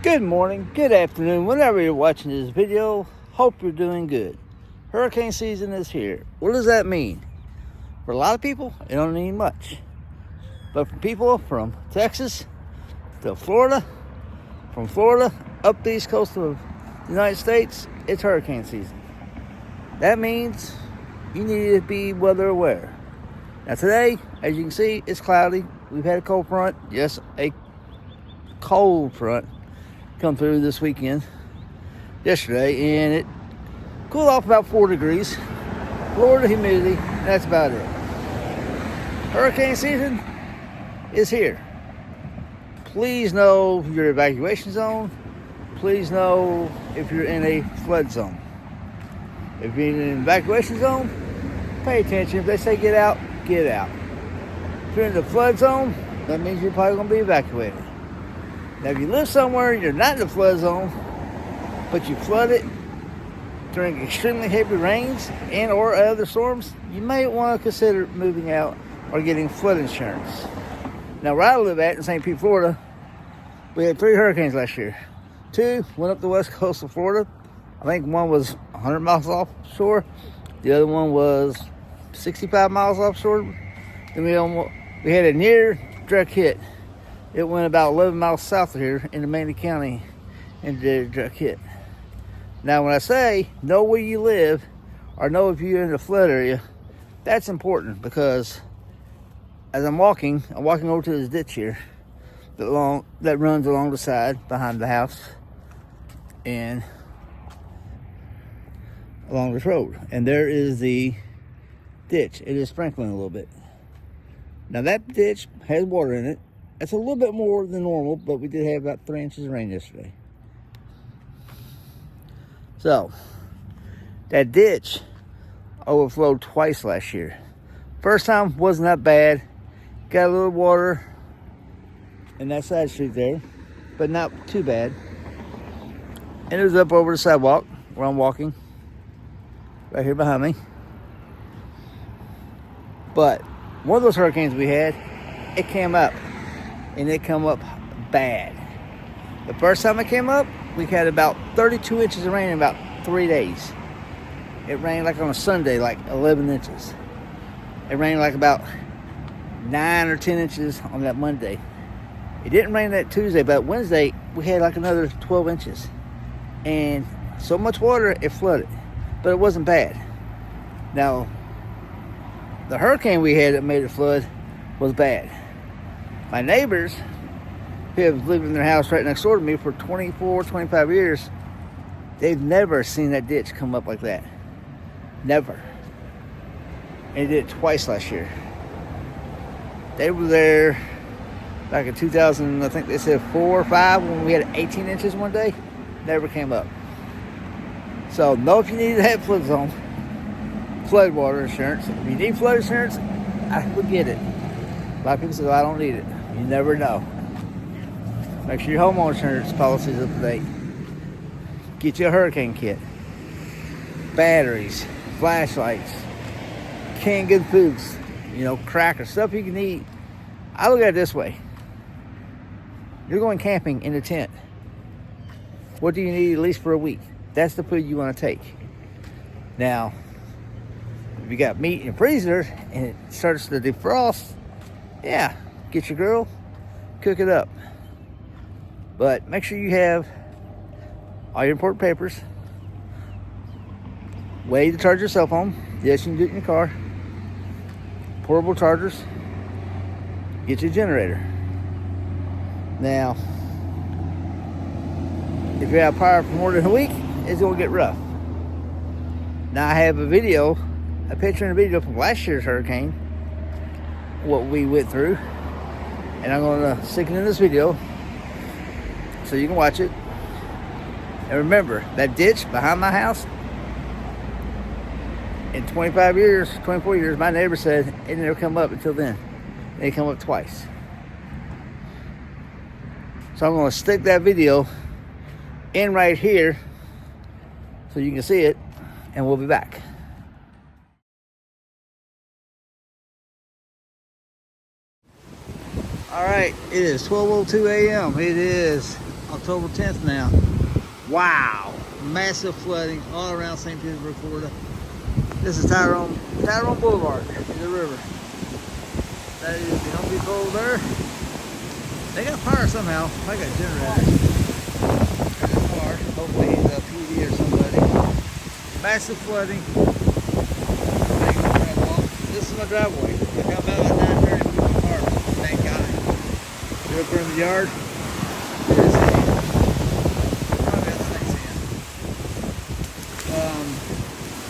Good morning, good afternoon, whenever you're watching this video. Hope you're doing good. Hurricane season is here. What does that mean? For a lot of people, it don't mean much. But for people from Texas to Florida, from Florida up the east coast of the United States, it's hurricane season. That means you need to be weather aware. Now today, as you can see, it's cloudy. We've had a cold front. Yes, a cold front come through this weekend, yesterday, and it cooled off about 4 degrees. Lowered the humidity, that's about it. Hurricane season is here. Please know your evacuation zone. Please know if you're in a flood zone. If you're in an evacuation zone, pay attention. If they say get out, get out. If you're in the flood zone, that means you're probably going to be evacuated. Now, if you live somewhere and you're not in the flood zone, but you flooded during extremely heavy rains and or other storms, you may want to consider moving out or getting flood insurance. Now, where I live at in St. Pete, Florida, we had 3 hurricanes last year. 2 went up the west coast of Florida. I think one was 100 miles offshore. The other one was 65 miles offshore. Then we had a near direct hit. It went about 11 miles south of here into Manatee County and did a direct hit. Now, when I say know where you live or know if you're in the flood area, that's important because as I'm walking over to this ditch here that runs along the side behind the house and along this road. And there is the ditch. It is sprinkling a little bit. Now, that ditch has water in it. It's a little bit more than normal, but we did have about 3 inches of rain yesterday. So, that ditch overflowed twice last year. First time wasn't that bad. Got a little water in that side street there, but not too bad. And it was up over the sidewalk where I'm walking, right here behind me. But one of those hurricanes we had, it came up. And it come up bad. The first time it came up, we had about 32 inches of rain in about 3 days. It rained like on a Sunday, like 11 inches. It rained like about 9 or 10 inches on that Monday. It didn't rain that Tuesday, but Wednesday, we had like another 12 inches. And so much water, it flooded. But it wasn't bad. Now, the hurricane we had that made it flood was bad. My neighbors, who have lived in their house right next door to me for 24, 25 years, they've never seen that ditch come up like that. Never. And it did it twice last year. They were there back in 2000, I think they said 4 or 5, when we had 18 inches one day. Never came up. So know if you need that flood zone, flood water insurance. If you need flood insurance, I would get it. A lot of people say, well, I don't need it. You never know. Make sure your homeowner insurance policy is up to date. Get you a hurricane kit. Batteries, flashlights, canned good foods, crackers, stuff you can eat. I look at it this way. You're going camping in a tent. What do you need at least for a week? That's the food you want to take. Now, if you got meat in your freezer and it starts to defrost, yeah, get your grill, cook it up. But make sure you have all your important papers, way to charge your cell phone. Yes, you can do it in your car. Portable chargers. Get your generator. Now, if you're out of power for more than a week, it's going to get rough. Now, I have a picture and a video from last year's hurricane, what we went through, and I'm going to stick it in this video so you can watch it. And remember, that ditch behind my house, in 24 years, my neighbor said it never come up until then. It come up twice. So I'm going to stick that video in right here so you can see it, and we'll be back. All right, it is 12:02 a.m. It is October 10th now. Wow, massive flooding all around St. Petersburg, Florida. This is Tyrone Boulevard, the river. That is the Home Depot there. They got fire somehow. I got generators. There's a car. Hopefully he's a PD or somebody. Massive flooding. This is my driveway. I come out at 9:30 with my car. Thank God. Get up there in the yard.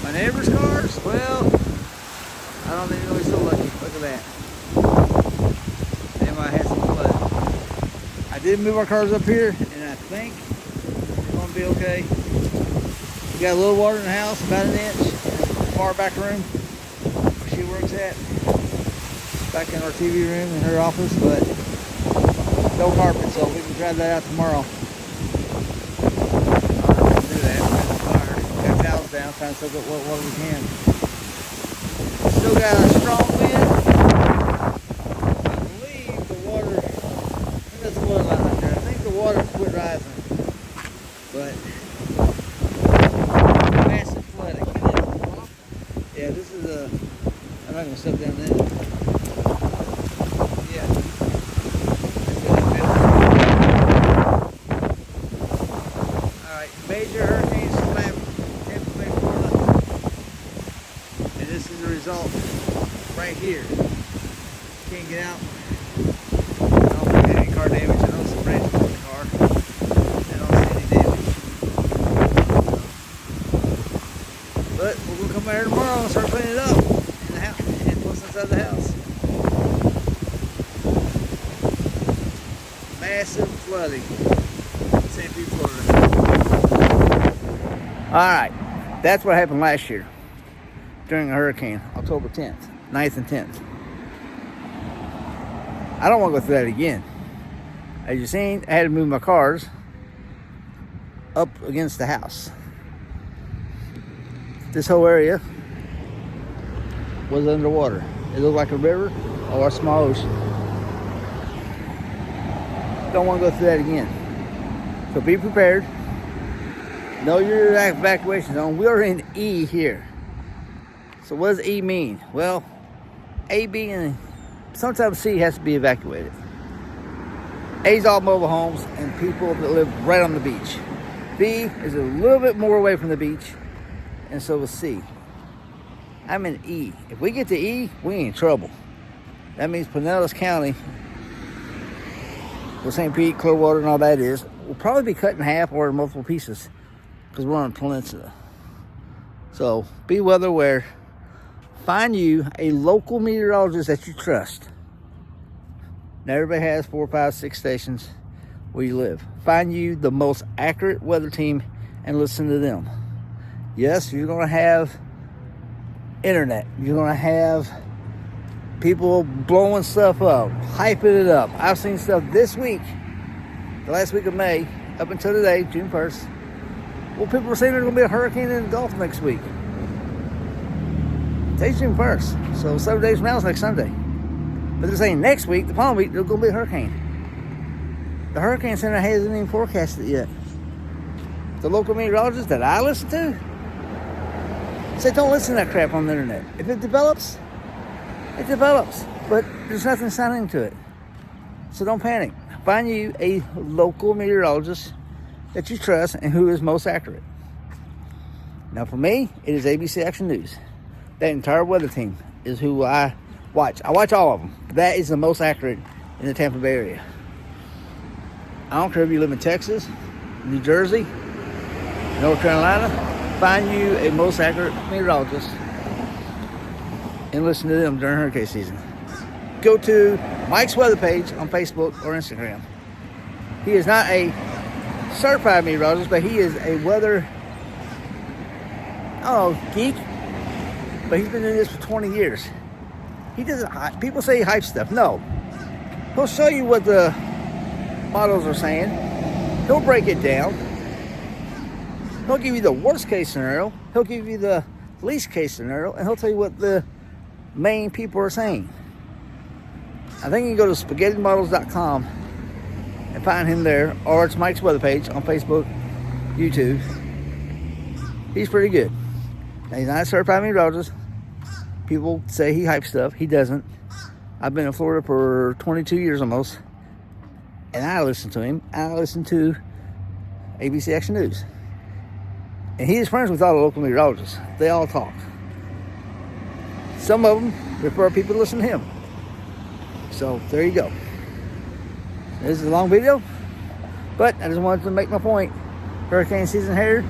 My neighbor's cars, well, I don't even know he's so lucky. Look at that. They might have some flood. I did move our cars up here, and I think it's going to be okay. We got a little water in the house, about an inch. Far back room where she works at. Back in our TV room in her office, but no carpet, so we can try that out tomorrow. Down, trying to soak up what water we can. Still got a strong wind. I believe the water, there's a water line out there. I think the water quit rising. But massive flooding. Yeah, this is a, I'm not gonna step down there. Yeah. Alright, major hurricane slam. This is the result right here. Can't get out. I don't think any car damage. I know some branches on the car. I don't see any damage. But we're going to come out here tomorrow and start cleaning it up in the house and what's inside the house. Massive flooding in St. Pete, Florida. Alright, that's what happened last year. During a hurricane, October 10th, 9th and 10th. I don't want to go through that again. As you've seen, I had to move my cars up against the house. This whole area was underwater. It looked like a river or a small ocean. Don't want to go through that again. So be prepared. Know your evacuation zone. We're in E here. So what does E mean? Well, A, B, and sometimes C has to be evacuated. A's all mobile homes and people that live right on the beach. B is a little bit more away from the beach, and so is C. I'm in E. If we get to E, we in trouble. That means Pinellas County, where St. Pete, Clearwater, and all that is, will probably be cut in half or in multiple pieces because we're on a peninsula. So be weather aware. Find you a local meteorologist that you trust. Now everybody has 4, 5, 6 stations where you live. Find you the most accurate weather team and listen to them. Yes, you're going to have internet. You're going to have people blowing stuff up, hyping it up. I've seen stuff this week, the last week of May, up until today, June 1st. Well, people were saying there's going to be a hurricane in the Gulf next week. Today's June 1st, so 7 days from now is next Sunday. But they're saying next week, the following week, there's going to be a hurricane. The Hurricane Center hasn't even forecasted it yet. The local meteorologist that I listen to said don't listen to that crap on the internet. If it develops, it develops. But there's nothing sounding to it. So don't panic. Find you a local meteorologist that you trust and who is most accurate. Now for me, it is ABC Action News. That entire weather team is who I watch. I watch all of them. That is the most accurate in the Tampa Bay area. I don't care if you live in Texas, New Jersey, North Carolina. Find you a most accurate meteorologist and listen to them during hurricane season. Go to Mike's weather page on Facebook or Instagram. He is not a certified meteorologist, but he is a weather, geek. But he's been doing this for 20 years. He doesn't, people say he hype stuff. No. He'll show you what the models are saying. He'll break it down. He'll give you the worst case scenario. He'll give you the least case scenario. And he'll tell you what the main people are saying. I think you can go to spaghettymodels.com and find him there, or it's Mike's Weather Page on Facebook, YouTube. He's pretty good. Now, he's not a certified meteorologist. People say he hypes stuff. He doesn't. I've been in Florida for 22 years almost, and I listen to him. I listen to ABC Action News. And he is friends with all the local meteorologists. They all talk. Some of them refer people to listen to him. So there you go. This is a long video, but I just wanted to make my point. Hurricane season here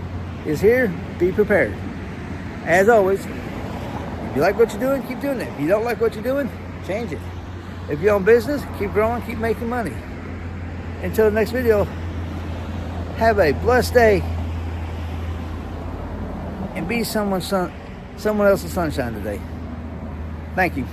is here. Be prepared. As always, if you like what you're doing, keep doing it. If you don't like what you're doing, change it. If you're on business, keep growing, keep making money. Until the next video, have a blessed day and be someone else's sunshine today. Thank you.